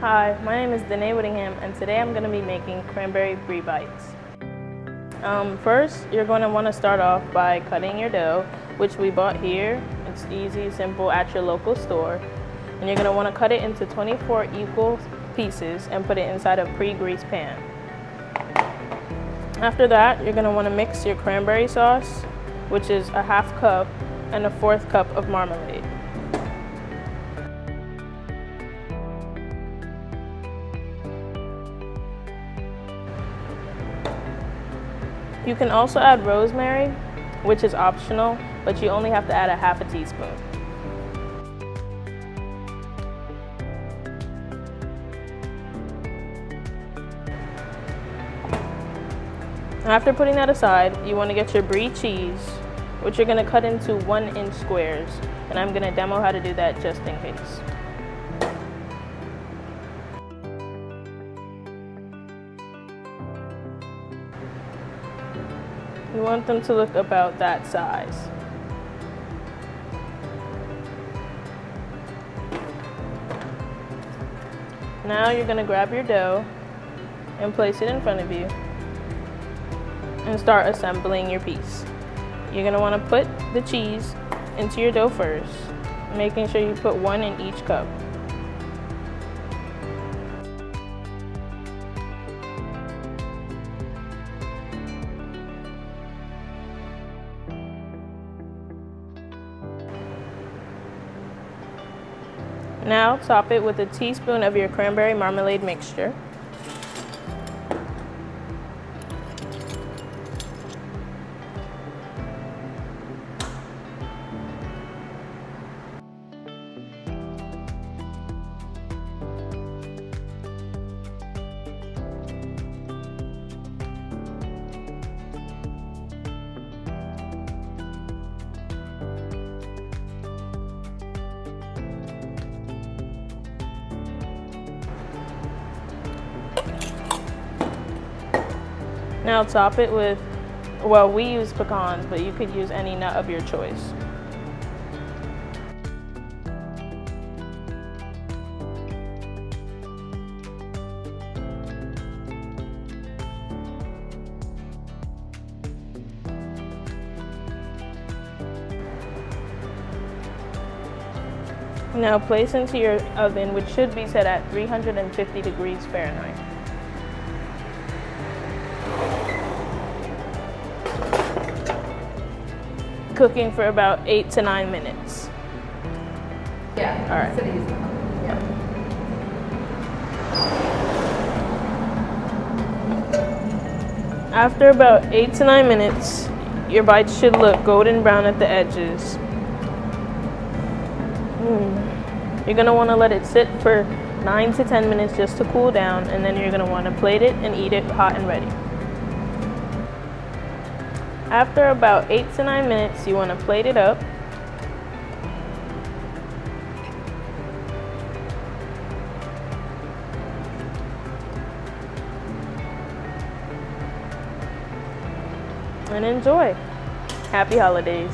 Hi, my name is Danae Whittingham, and today I'm going to be making cranberry brie bites. First, you're going to want to start off by cutting your dough, which we bought here. It's easy, simple, at your local store. And you're going to want to cut it into 24 equal pieces and put it inside a pre-greased pan. After that, you're going to want to mix your cranberry sauce, which is a half cup, and a 1/4 cup of marmalade. You can also add rosemary, which is optional, but you only have to add a 1/2 teaspoon. After putting that aside, you want to get your brie cheese, which you're going to cut into 1-inch squares, and I'm going to demo how to do that just in case. You want them to look about that size. Now you're going to grab your dough and place it in front of you and start assembling your piece. You're going to want to put the cheese into your dough first, making sure you put 1 in each cup. Now top it with a teaspoon of your cranberry marmalade mixture. Now top it with, well, we use pecans, but you could use any nut of your choice. Now place into your oven, which should be set at 350 degrees Fahrenheit. Cooking for about 8 to 9 minutes. Yeah. All right. Yeah. After about 8 to 9 minutes, your bites should look golden brown at the edges. You're going to want to let it sit for 9 to 10 minutes just to cool down, and then you're going to want to plate it and eat it hot and ready. After about 8 to 9 minutes, you want to plate it up. And enjoy. Happy holidays.